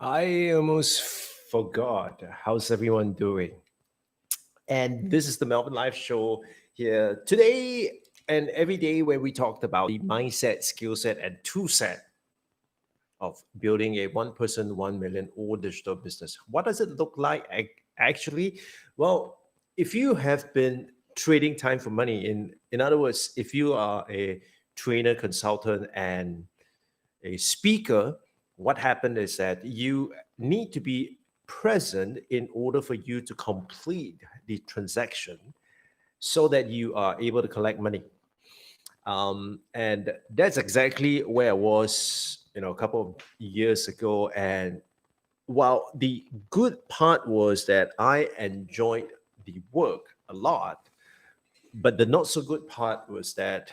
I almost forgot. How's everyone doing? And this is the Melbourne Live Show here today and every day where we talked about the mindset, skill set, and tool set of building a one person, 1 million or digital business. What does it look like actually? Well, if you have been trading time for money, in other words, if you are a trainer, consultant, and a speaker, what happened is that you need to be present in order for you to complete the transaction so that you are able to collect money. And that's exactly where I was, a couple of years ago. And while the good part was that I enjoyed the work a lot, but the not so good part was that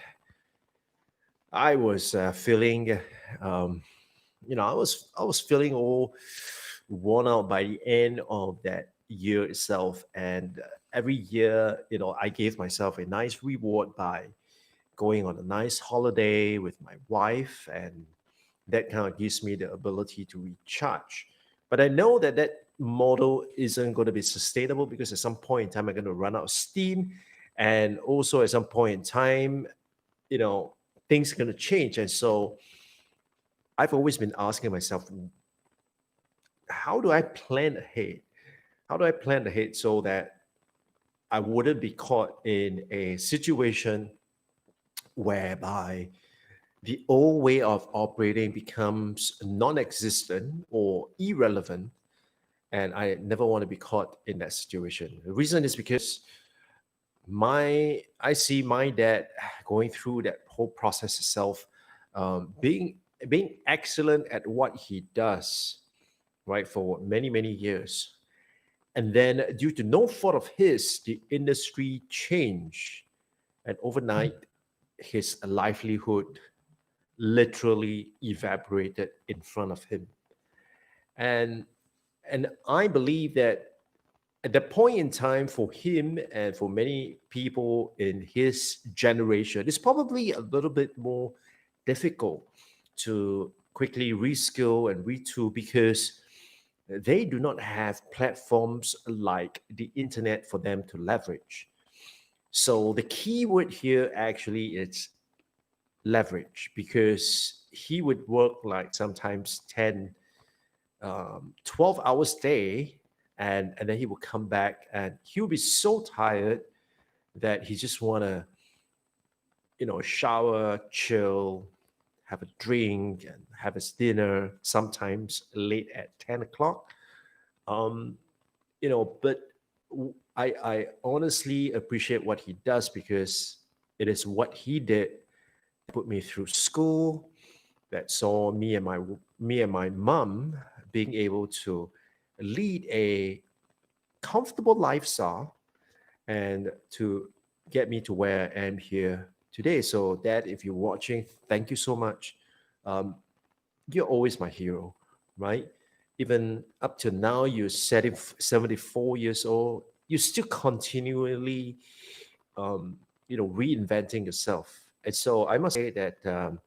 I was feeling um, I was feeling all worn out by the end of that year itself. And every year, I gave myself a nice reward by going on a nice holiday with my wife, and that kind of gives me the ability to recharge. But I know that that model isn't going to be sustainable because at some point in time I'm going to run out of steam, and also at some point in time, you know things are going to change. And so I've always been asking myself, how do I plan ahead? How do I plan ahead so that I wouldn't be caught in a situation whereby the old way of operating becomes non-existent or irrelevant, and I never want to be caught in that situation. The reason is because my I see my dad going through that whole process itself, being excellent at what he does, right, for many many years. And then, due to no fault of his, the industry changed. And overnight, his livelihood literally evaporated in front of him. And I believe that at that point in time, for him and for many people in his generation, it's probably a little bit more difficult to quickly reskill and retool because they do not have platforms like the internet for them to leverage. So the key word here actually is leverage, because he would work like sometimes 10, 12 hours a day, and then he would come back and he would be so tired that he just want to, shower, chill, have a drink, and have his dinner, sometimes late at 10 o'clock. Um, but I honestly appreciate what he does because it is what he did put me through school, that saw me and my mom being able to lead a comfortable lifestyle and to get me to where I am here today. So, Dad, if you're watching, thank you so much. Um, you're always my hero, right? Even up to now, you're 74 years old. You still continually, um, reinventing yourself. And so I must say that a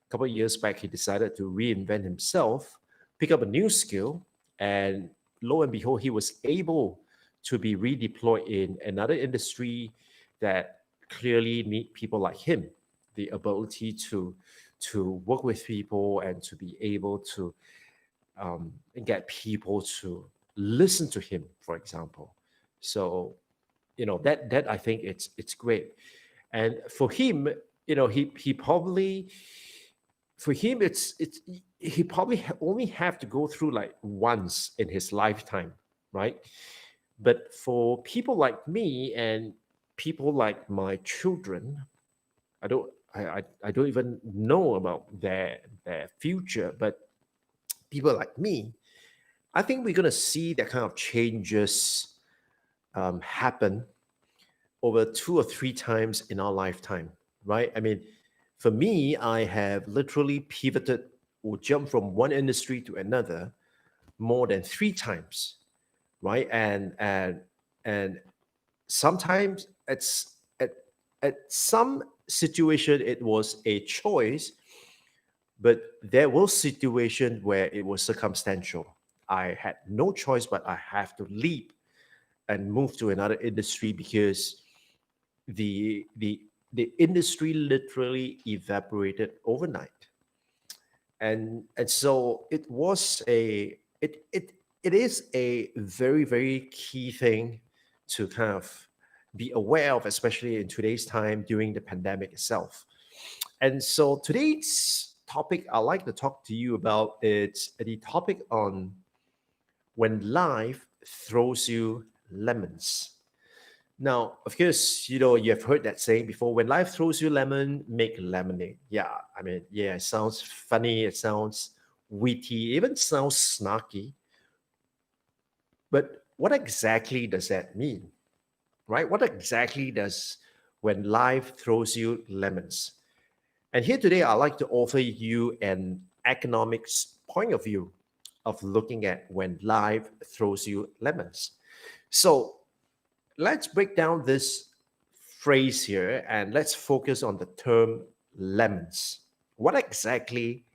couple of years back, he decided to reinvent himself, pick up a new skill, and lo and behold, he was able to be redeployed in another industry that clearly need people like him, the ability to work with people and to be able to get people to listen to him, for example. So, that I think it's great. And for him, he probably for him it's he probably only have to go through like once in his lifetime, right? But for people like me and people like my children, I don't even know about their future, but people like me, I think we're going to see that kind of changes happen over 2 or 3 times in our lifetime, right? I mean, for me, I have literally pivoted or jumped from one industry to another more than 3 times, right? And sometimes at some situation it was a choice, but there was situation where it was circumstantial. I had no choice, but I have to leap and move to another industry because the the industry literally evaporated overnight. And so it is a very, very key thing to kind of be aware of, especially in today's time during the pandemic itself. And so today's topic I'd like to talk to you about is the topic on when life throws you lemons. Now, of course, you have heard that saying before, when life throws you lemon, make lemonade. Yeah, I mean, yeah, it sounds funny, it sounds witty, even sounds snarky. But what exactly does that mean, right? What exactly does when life throws you lemons? And here today, I'd like to offer you an economics point of view of looking at when life throws you lemons. So let's break down this phrase here and let's focus on the term lemons. What exactly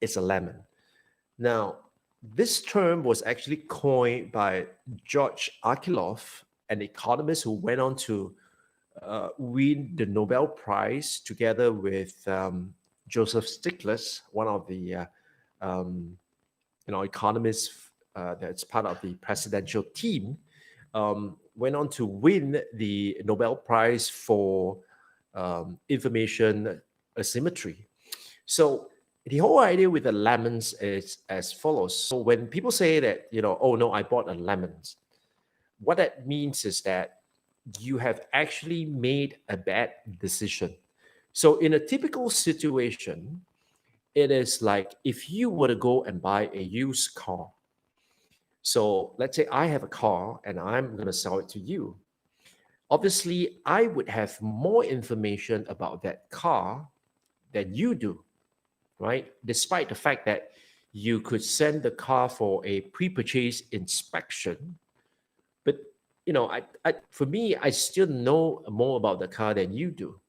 is a lemon? Now, this term was actually coined by George Akerlof, an economist who went on to win the Nobel Prize together with Joseph Stiglitz, one of the um, economists that's part of the presidential team, went on to win the Nobel Prize for information asymmetry. So the whole idea with the lemons is as follows. So when people say that, oh no, I bought a lemons, what that means is that you have actually made a bad decision. So in a typical situation, it is like if you were to go and buy a used car. So let's say I have a car and I'm going to sell it to you. Obviously, I would have more information about that car than you do, right? Despite the fact that you could send the car for a pre-purchase inspection, but for me, I still know more about the car than you do.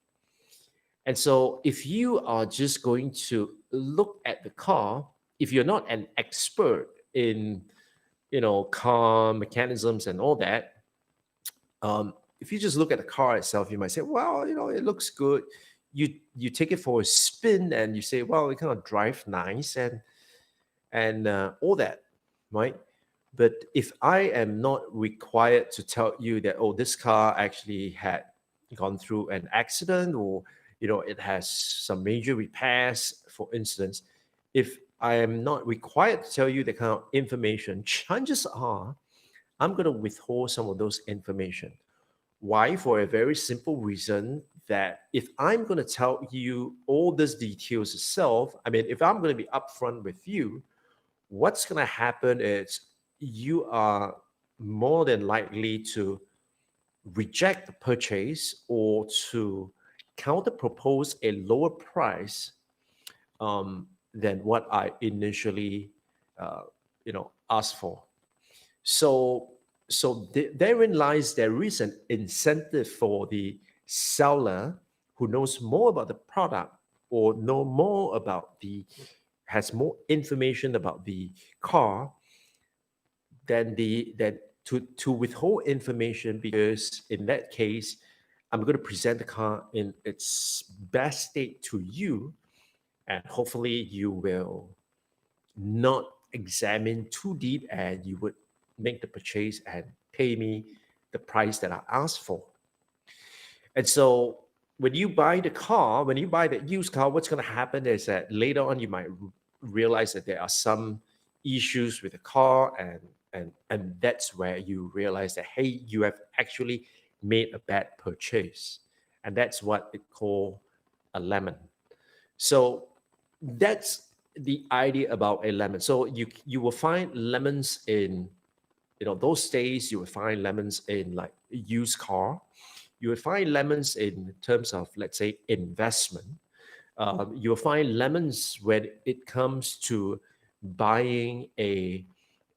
And so if you are just going to look at the car, if you're not an expert in car mechanisms and all that, if you just look at the car itself, you might say, well, it looks good. You take it for a spin and you say, well, it kind of drives nice and all that, right? But if I am not required to tell you that, oh, this car actually had gone through an accident, or it has some major repairs, for instance, if I am not required to tell you the kind of information, chances are I'm going to withhold some of those information. Why? For a very simple reason that if I'm going to tell you all these details itself, I mean, if I'm going to be upfront with you, what's going to happen is you are more than likely to reject the purchase or to counter propose a lower price than what I initially, asked for. So, therein lies there is an incentive for the seller who knows more about the product or know more about the has more information about the car than to withhold information, because in that case I'm going to present the car in its best state to you, and hopefully you will not examine too deep and you would make the purchase and pay me the price that I asked for. And so when you buy the used car, what's going to happen is that later on you might realize that there are some issues with the car, and that's where you realize that, hey, you have actually made a bad purchase, and that's what it called a lemon. So that's the idea about a lemon. So you will find lemons in those days. You will find lemons in like a used car. You will find lemons in terms of, let's say, investment. You'll find lemons when it comes to buying a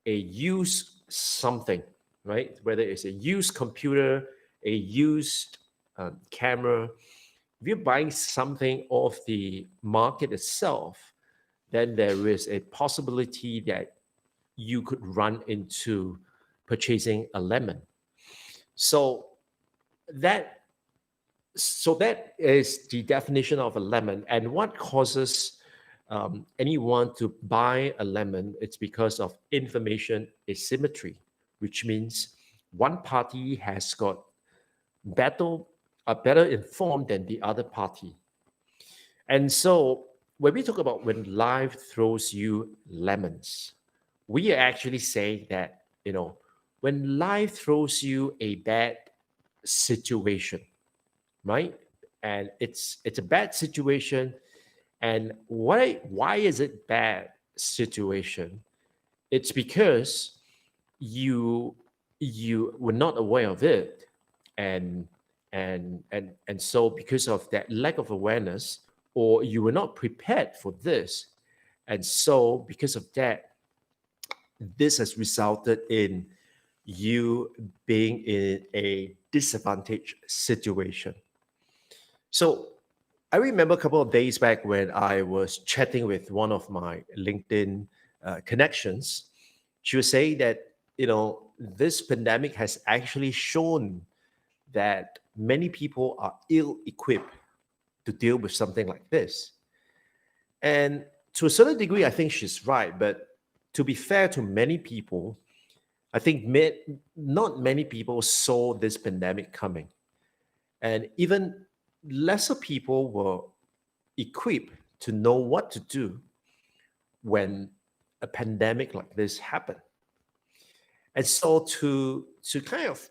used something, right? Whether it's a used computer, a used camera. If you're buying something off the market itself, then there is a possibility that you could run into purchasing a lemon. So that that is the definition of a lemon. And what causes anyone to buy a lemon? It's because of information asymmetry, which means one party has got better better informed than the other party. And so when we talk about when life throws you lemons, we are actually saying that, when life throws you a bad situation, right? And it's a bad situation. And why is it bad situation? It's because you you were not aware of it, and so because of that lack of awareness, or you were not prepared for this, and so because of that, this has resulted in you being in a disadvantaged situation. So I remember a couple of days back when I was chatting with one of my LinkedIn connections. She was saying that, this pandemic has actually shown that many people are ill equipped to deal with something like this. And to a certain degree, I think she's right. But to be fair to many people, I think not many people saw this pandemic coming. And even lesser people were equipped to know what to do when a pandemic like this happened. And so to kind of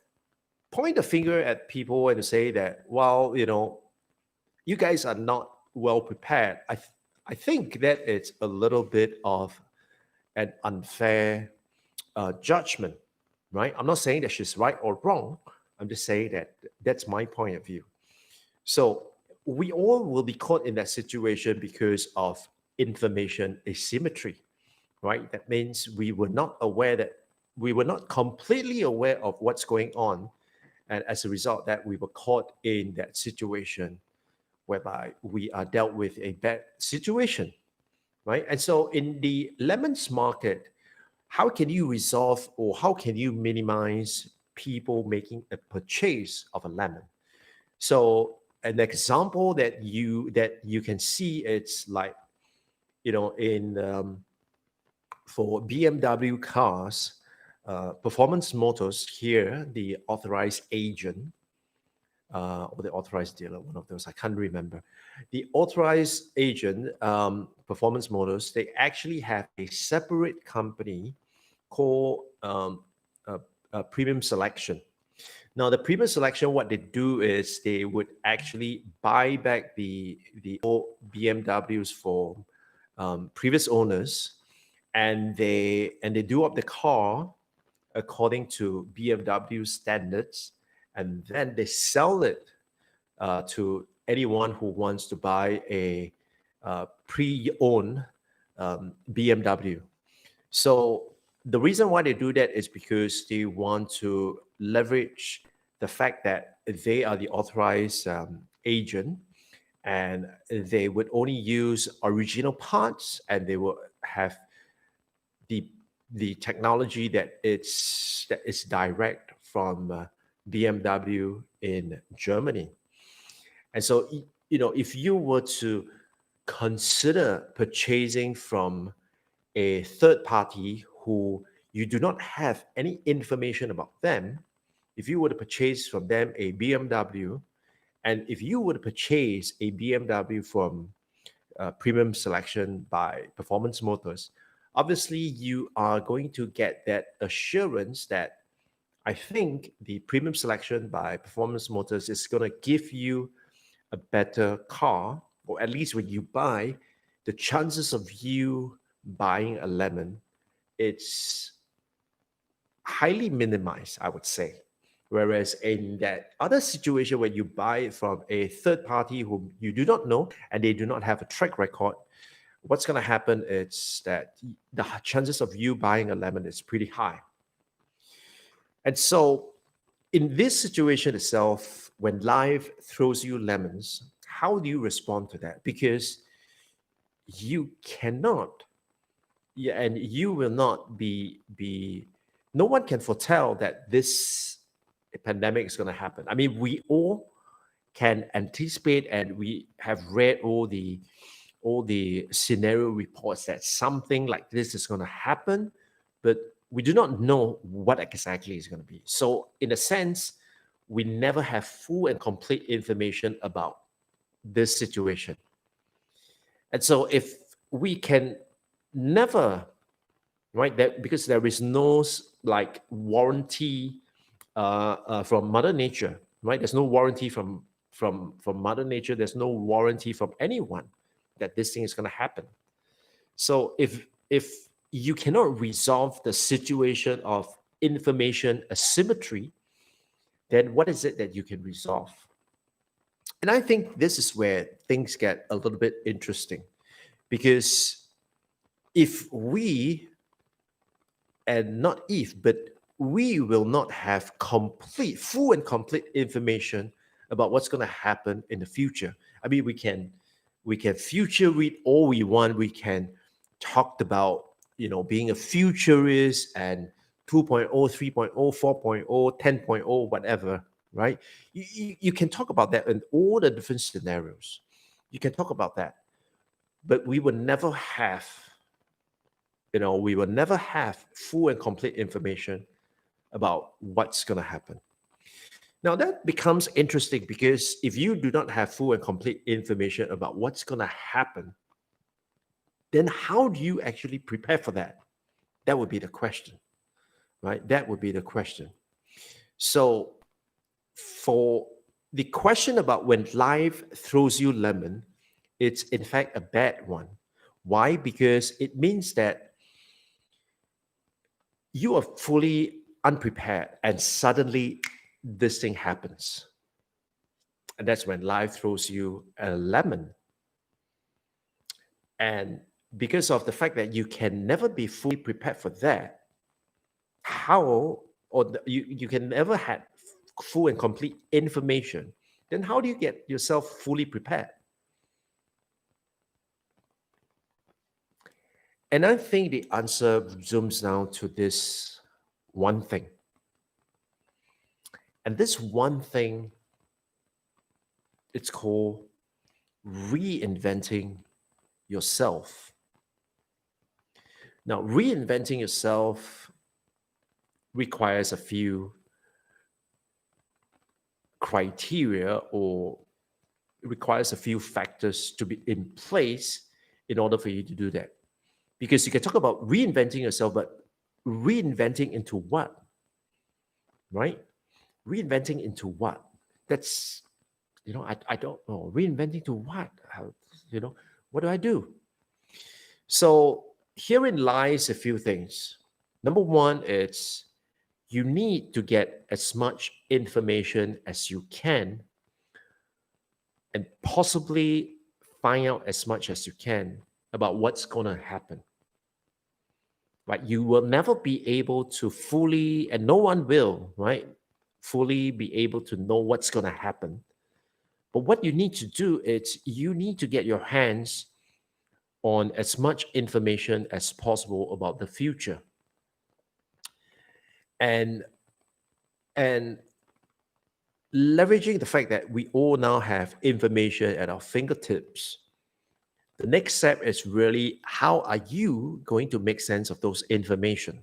point a finger at people and to say that, well, you guys are not well prepared, I think that it's a little bit of an unfair judgment, right? I'm not saying that she's right or wrong. I'm just saying that that's my point of view. So we all will be caught in that situation because of information asymmetry, right? That means we were not completely aware of what's going on. And as a result, that we were caught in that situation whereby we are dealt with a bad situation, right? And so in the lemons market, how can you resolve or how can you minimize people making a purchase of a lemon? So an example that you can see, it's like, in for BMW cars, Performance Motors here, the authorized agent or the authorized dealer, one of those, I can't remember. The authorized agent, Performance Motors, they actually have a separate company called Premium Selection. Now, the Premium Selection, what they do is they would actually buy back the old BMWs for previous owners, and they do up the car according to BMW standards, and then they sell it to anyone who wants to buy a pre-owned BMW. So the reason why they do that is because they want to leverage the fact that they are the authorized agent, and they would only use original parts, and they will have the technology that is direct from BMW in Germany. And so, if you were to consider purchasing from a third party who you do not have any information about them, if you were to purchase from them a BMW, and if you were to purchase a BMW from Premium Selection by Performance Motors, obviously you are going to get that assurance that I think the Premium Selection by Performance Motors is going to give you a better car, or at least when you buy, the chances of you buying a lemon, it's highly minimized, I would say. Whereas in that other situation where you buy it from a third party whom you do not know and they do not have a track record, what's going to happen is that the chances of you buying a lemon is pretty high. And so in this situation itself, when life throws you lemons, how do you respond to that? Because you cannot yeah, and you will not be. No one can foretell that this pandemic is going to happen. I mean, we all can anticipate, and we have read all the scenario reports that something like this is going to happen, but we do not know what exactly is going to be. So, in a sense, we never have full and complete information about this situation. And so, if we can never, right, that because there is no like warranty from Mother Nature, right? There's no warranty from Mother Nature. There's no warranty from anyone that this thing is going to happen. So if you cannot resolve the situation of information asymmetry, then what is it that you can resolve? And I think this is where things get a little bit interesting, because if we, and not if, but we will not have full and complete information about what's going to happen in the future. I mean, we can future read all we want. We can talk about, being a futurist and 2.0, 3.0, 4.0, 10.0, whatever, right? You can talk about that in all the different scenarios. You can talk about that, but we will never have full and complete information about what's going to happen. Now, that becomes interesting, because if you do not have full and complete information about what's going to happen, then how do you actually prepare for that? That would be the question, right? That would be the question. So, for the question about when life throws you lemon, it's in fact a bad one. Why? Because it means that you are fully unprepared and suddenly this thing happens. And that's when life throws you a lemon. And because of the fact that you can never be fully prepared for that, you can never have full and complete information, then how do you get yourself fully prepared? And I think the answer zooms down to this one thing. And this one thing, it's called reinventing yourself. Now, reinventing yourself requires a few criteria, or requires a few factors to be in place in order for you to do that. Because you can talk about reinventing yourself, but reinventing into what? Right? Reinventing into what? That's, I don't know. Reinventing to what? What do I do? So herein lies a few things. Number one is you need to get as much information as you can, and possibly find out as much as you can about what's going to happen. Right? You will never be able to fully, and no one will, right, fully be able to know what's going to happen. But what you need to do is you need to get your hands on as much information as possible about the future. And leveraging the fact that we all now have information at our fingertips, the next step is really, how are you going to make sense of those information?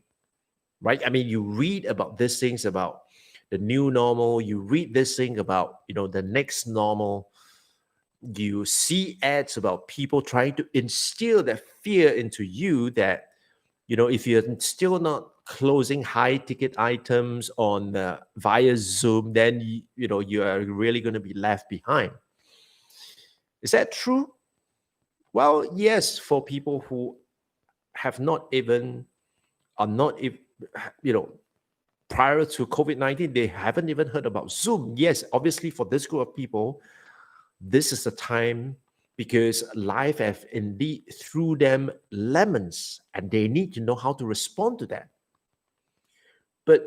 Right? I mean, you read about these things about the new normal, you read this thing about, the next normal. You see ads about people trying to instill that fear into you that, if you're still not closing high ticket items on via Zoom, then you are really going to be left behind. Is that true? Well, yes, for people who have not even, are not, prior to COVID-19, they haven't even heard about Zoom. Yes, obviously for this group of people, this is the time, because life have indeed threw them lemons and they need to know how to respond to that. But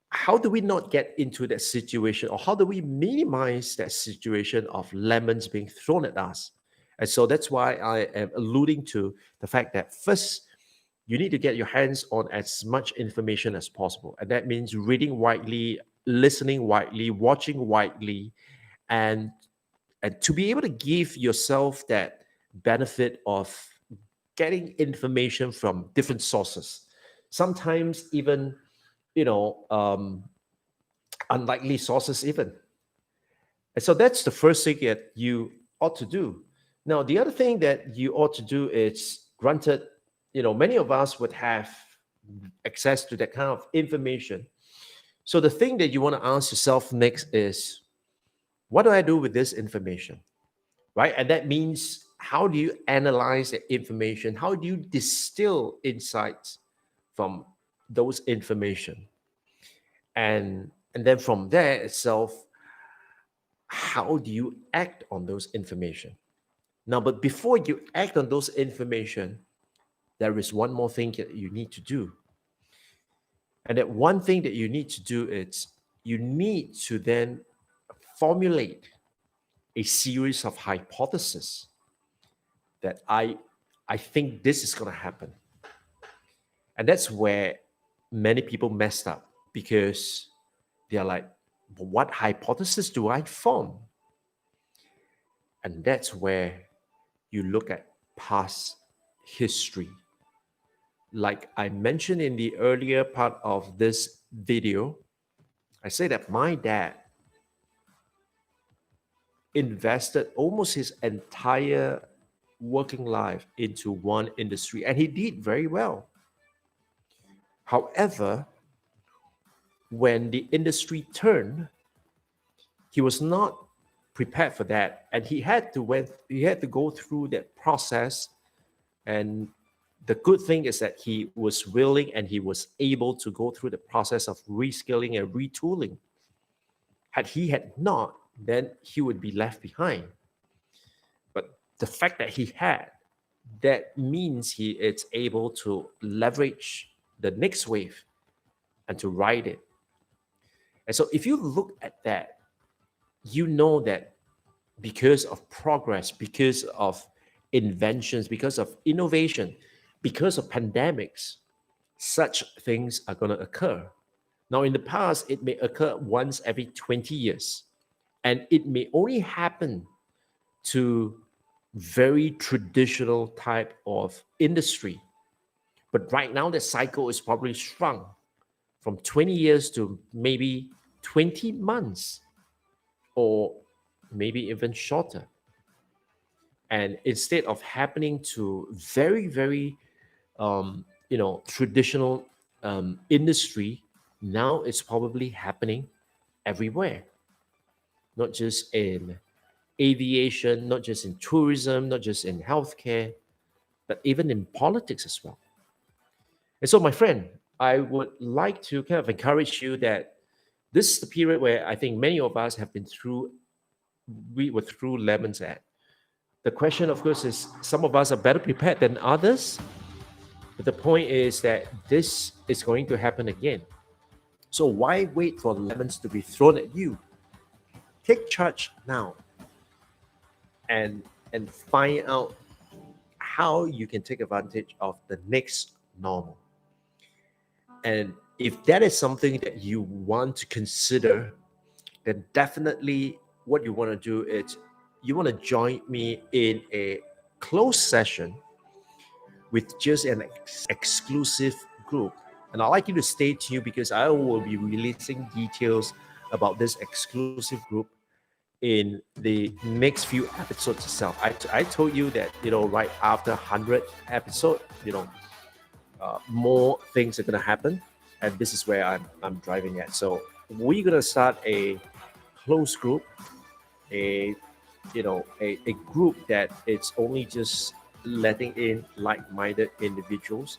how do we not get into that situation, or how do we minimize that situation of lemons being thrown at us? And so that's why I am alluding to the fact that first, you need to get your hands on as much information as possible. And that means reading widely, listening widely, watching widely, and, and to be able to give yourself that benefit of getting information from different sources. Sometimes even, you know, unlikely sources even. And so that's the first thing that you ought to do. Now, the other thing that you ought to do is, granted, many of us would have access to that kind of information. So the thing that you want to ask yourself next is, what do I do with this information? Right? And that means, how do you analyze the information? How do you distill insights from those information? And then from there itself, how do you act on those information? Now, but before you act on those information, there is one more thing that you need to do. And that one thing that you need to do is, you need to then formulate a series of hypotheses that I think this is going to happen. And that's where many people messed up, because they're like, what hypothesis do I form? And that's where you look at past history. Like I mentioned in the earlier part of this video, I say that my dad invested almost his entire working life into one industry, and he did very well. However, when the industry turned, he was not prepared for that, and he had to go through that process. And the good thing is that he was willing and he was able to go through the process of reskilling and retooling. Had he had not, then he would be left behind. But the fact that he had, that means he is able to leverage the next wave and to ride it. And so if you look at that, you know that because of progress, because of inventions, because of innovation, because of pandemics, such things are going to occur. Now, in the past, it may occur once every 20 years, and it may only happen to very traditional type of industry. But right now, the cycle is probably shrunk from 20 years to maybe 20 months, or maybe even shorter. And instead of happening to very, very, traditional industry, now it's probably happening everywhere, not just in aviation, not just in tourism, not just in healthcare, but even in politics as well. And so, my friend, I would like to kind of encourage you that this is the period where I think many of us have been through, we were through lemons at. The question, of course, is some of us are better prepared than others. But the point is that this is going to happen again. So why wait for lemons to be thrown at you? Take charge now and find out how you can take advantage of the next normal. And if that is something that you want to consider, then definitely what you want to do is, you want to join me in a closed session with just an exclusive group. And I'd like you to stay tuned, because I will be releasing details about this exclusive group in the next few episodes itself. I told you that, right after 100 episode, more things are going to happen. And this is where I'm driving at. So we're going to start a closed group, a group that it's only just letting in like-minded individuals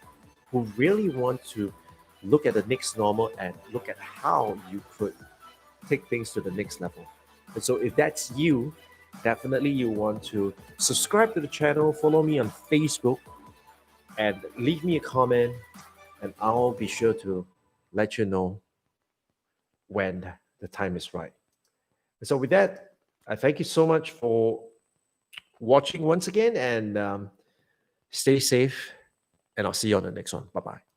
who really want to look at the next normal and look at how you could take things to the next level. And so if that's you, definitely you want to subscribe to the channel, follow me on Facebook, and leave me a comment, and I'll be sure to let you know when the time is right. And so with that, I thank you so much for watching once again, and stay safe. And I'll see you on the next one. Bye bye.